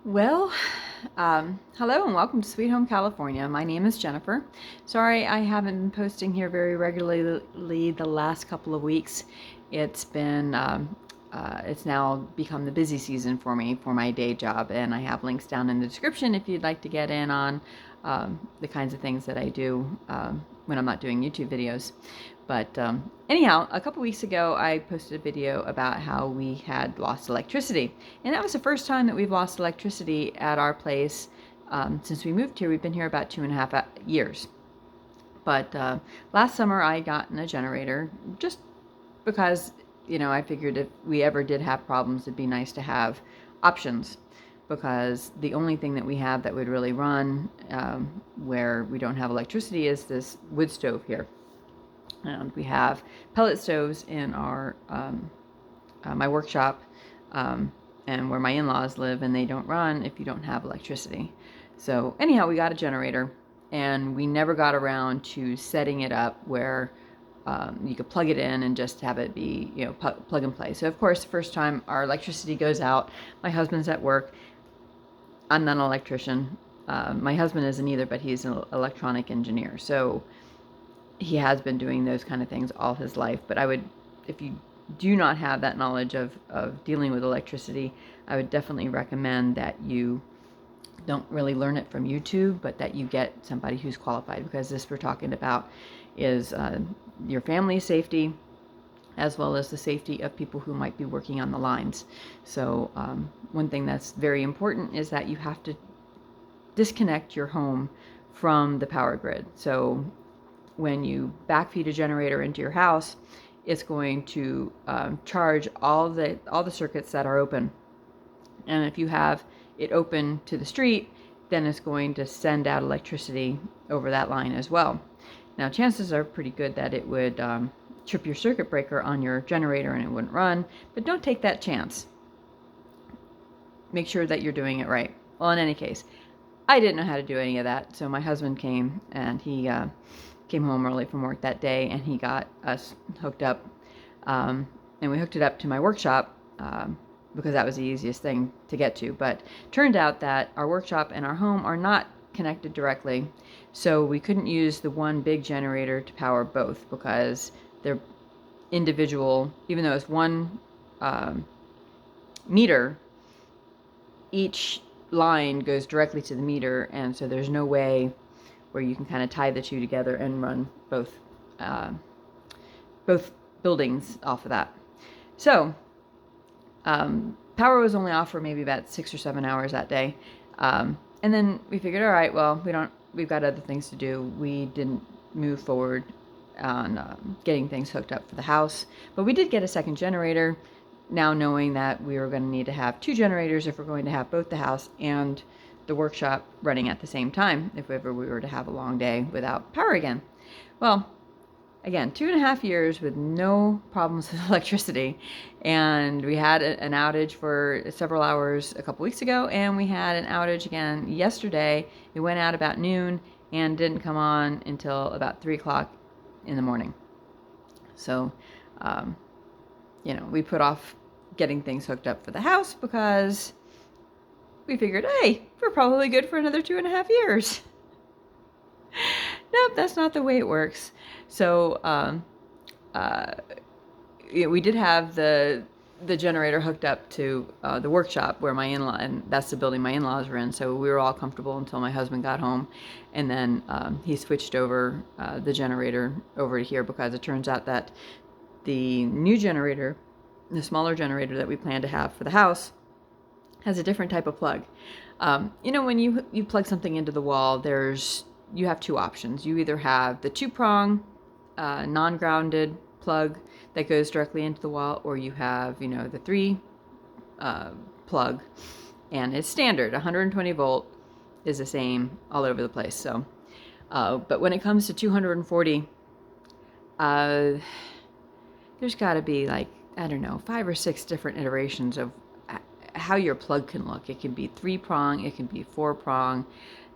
Well, hello and welcome to Sweet Home California. My name is Jennifer. Sorry I haven't been posting here very regularly the last couple of weeks. It's now become the busy season for me for my day job, and I have links down in the description if you'd like to get in on the kinds of things that I do when I'm not doing YouTube videos. But anyhow, a couple weeks ago, I posted a video about how we had lost electricity. And that was the first time that we've lost electricity at our place since we moved here. We've been here about 2.5 years. But last summer, I got in a generator just because, I figured if we ever did have problems, it'd be nice to have options. Because the only thing that we have that would really run where we don't have electricity is this wood stove here. And we have pellet stoves in our my workshop and where my in-laws live, and they don't run if you don't have electricity. So anyhow, we got a generator, and we never got around to setting it up where you could plug it in and just have it be, plug and play. So of course, the first time our electricity goes out, my husband's at work. I'm not an electrician. My husband isn't either, but he's an electronic engineer. So he has been doing those kind of things all his life. But I would, if you do not have that knowledge of dealing with electricity, I would definitely recommend that you don't really learn it from YouTube, but that you get somebody who's qualified, because this we're talking about is your family's safety as well as the safety of people who might be working on the lines. So one thing that's very important is that you have to disconnect your home from the power grid. So when you backfeed a generator into your house, it's going to charge all the circuits that are open. And if you have it open to the street, then it's going to send out electricity over that line as well. Now, chances are pretty good that it would trip your circuit breaker on your generator and it wouldn't run, but don't take that chance. Make sure that you're doing it right. Well, in any case, I didn't know how to do any of that, so my husband came, and he came home early from work that day, and he got us hooked up, and we hooked it up to my workshop because that was the easiest thing to get to. But turned out that our workshop and our home are not connected directly, so we couldn't use the one big generator to power both, because they're individual. Even though it's one meter, each line goes directly to the meter, and so there's no way where you can kind of tie the two together and run both buildings off of that. So power was only off for maybe about 6 or 7 hours that day, and then we figured, all right, well, we've got other things to do. We didn't move forward on getting things hooked up for the house, but we did get a second generator, now knowing that we were going to need to have 2 generators if we're going to have both the house and the workshop running at the same time, if ever we were to have a long day without power again. Well, again, 2.5 years with no problems with electricity, and we had an outage for several hours a couple weeks ago, and we had an outage again yesterday. It went out about noon and didn't come on until about 3 o'clock in the morning. So, we put off getting things hooked up for the house because we figured, hey, we're probably good for another 2.5 years. Nope, that's not the way it works. So we did have the generator hooked up to the workshop where my in-law, and that's the building my in-laws were in. So we were all comfortable until my husband got home, and then he switched over the generator over to here, because it turns out that the new generator, the smaller generator that we plan to have for the house, has a different type of plug. When you plug something into the wall, you have 2 options. You either have the 2-prong non-grounded plug that goes directly into the wall, or you have the 3 plug, and it's standard 120 volt is the same all over the place. So but when it comes to 240, there's got to be, like, I don't know, 5 or 6 different iterations of how your plug can look. It can be 3-prong, it can be 4-prong.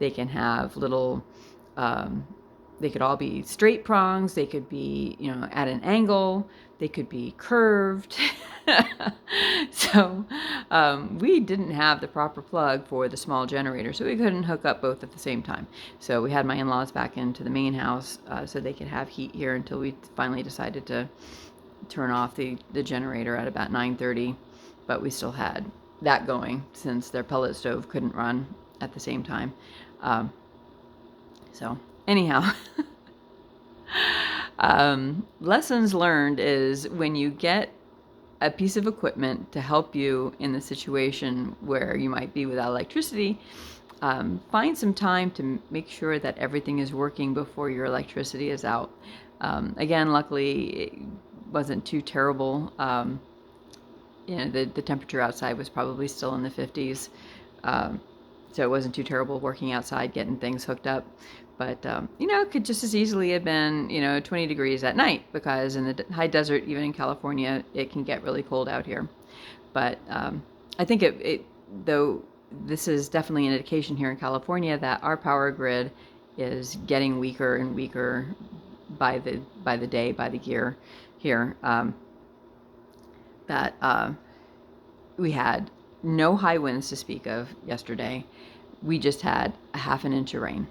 They can have little They could all be straight prongs. They could be, at an angle. They could be curved. So we didn't have the proper plug for the small generator, so we couldn't hook up both at the same time. So we had my in-laws back into the main house so they could have heat here until we finally decided to turn off the generator at about 9:30. But we still had that going since their pellet stove couldn't run at the same time. So anyhow, lessons learned is when you get a piece of equipment to help you in the situation where you might be without electricity, find some time to make sure that everything is working before your electricity is out. Again, luckily, it wasn't too terrible. The temperature outside was probably still in the 50s. So it wasn't too terrible working outside, getting things hooked up. But, it could just as easily have been, 20 degrees at night, because in the high desert, even in California, it can get really cold out here. But I think though this is definitely an indication here in California that our power grid is getting weaker and weaker by the day, by the year here. That we had no high winds to speak of yesterday. We just had a half an inch of rain.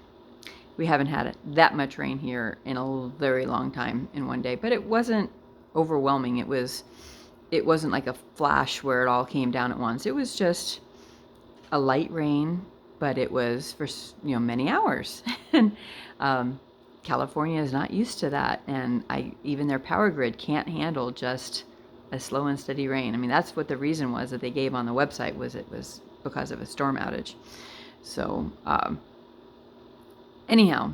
We haven't had that much rain here in a very long time in one day, but it wasn't overwhelming. It wasn't like a flash where it all came down at once. It was just a light rain, but it was for many hours. And California is not used to that, and even their power grid can't handle just a slow and steady rain. I mean, that's what the reason was that they gave on the website, was it was because of a storm outage. So anyhow,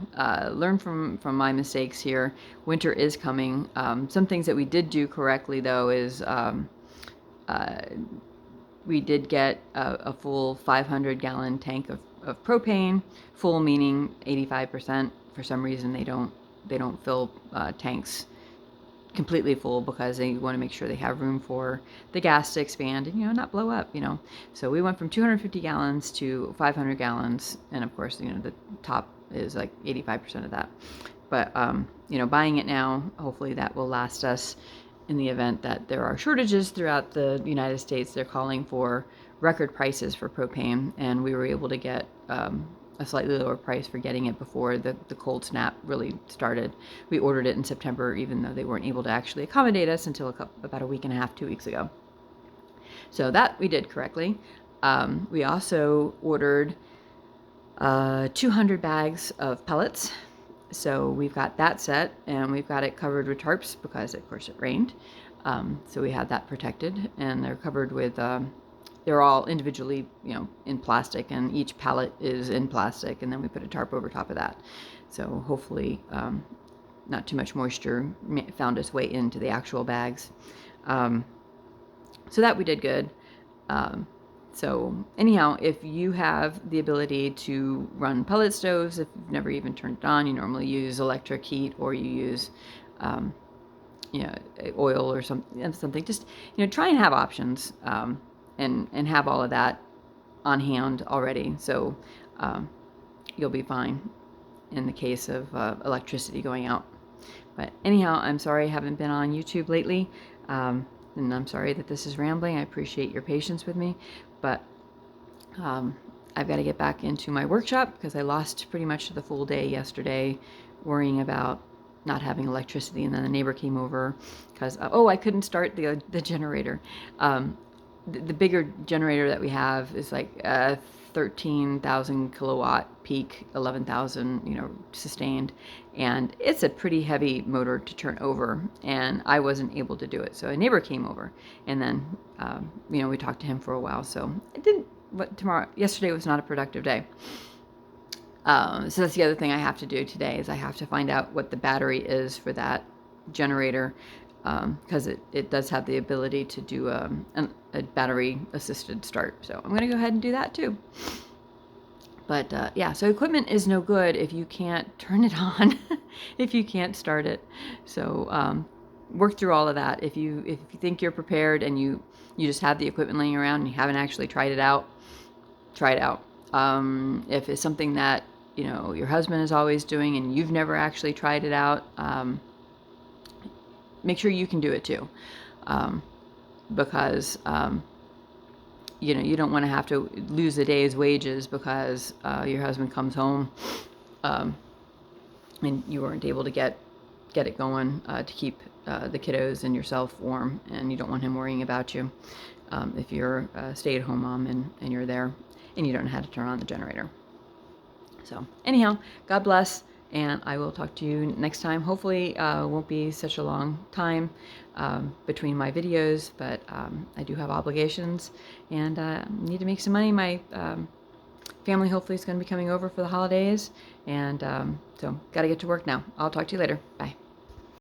learn from my mistakes here. Winter is coming. Some things that we did do correctly, though, is we did get a full 500-gallon tank of propane. Full meaning 85%. For some reason, they don't fill tanks completely full because they want to make sure they have room for the gas to expand and not blow up. So we went from 250 gallons to 500 gallons, and of course the top is like 85% of that. But buying it now, hopefully that will last us in the event that there are shortages throughout the United States. They're calling for record prices for propane, and we were able to get a slightly lower price for getting it before the cold snap really started. We ordered it in September, even though they weren't able to actually accommodate us until about a week and a half, 2 weeks ago. So that we did correctly. We also ordered 200 bags of pellets. So we've got that set, and we've got it covered with tarps because, of course, it rained. So we had that protected, and they're covered with they're all individually, in plastic, and each pallet is in plastic, and then we put a tarp over top of that. So hopefully not too much moisture found its way into the actual bags. So that we did good. So anyhow, if you have the ability to run pellet stoves, if you've never even turned it on, you normally use electric heat, or you use oil or something. Just try and have options. And have all of that on hand already, so you'll be fine in the case of electricity going out. But anyhow, I'm sorry I haven't been on YouTube lately, and I'm sorry that this is rambling. I appreciate your patience with me, but I've got to get back into my workshop because I lost pretty much the full day yesterday worrying about not having electricity, and then the neighbor came over because I couldn't start the generator. The bigger generator that we have is like 13,000 kilowatt peak, 11,000 sustained, and it's a pretty heavy motor to turn over, and I wasn't able to do it. So a neighbor came over, and then we talked to him for a while. So it didn't. But yesterday was not a productive day. So that's the other thing I have to do today, is I have to find out what the battery is for that generator, because it does have the ability to do a battery assisted start. So I'm going to go ahead and do that too. But so equipment is no good if you can't turn it on, if you can't start it. So work through all of that. If you think you're prepared and you just have the equipment laying around and you haven't actually tried it out, try it out. If it's something that you know, your husband is always doing and you've never actually tried it out, make sure you can do it too. Because you know, you don't want to have to lose a day's wages because your husband comes home and you weren't able to get it going to keep the kiddos and yourself warm, and you don't want him worrying about you if you're a stay-at-home mom and you're there and you don't know how to turn on the generator. So anyhow, God bless, and I will talk to you next time. Hopefully it won't be such a long time between my videos, but I do have obligations and need to make some money. My family hopefully is going to be coming over for the holidays, and so got to get to work now. I'll talk to you later. Bye.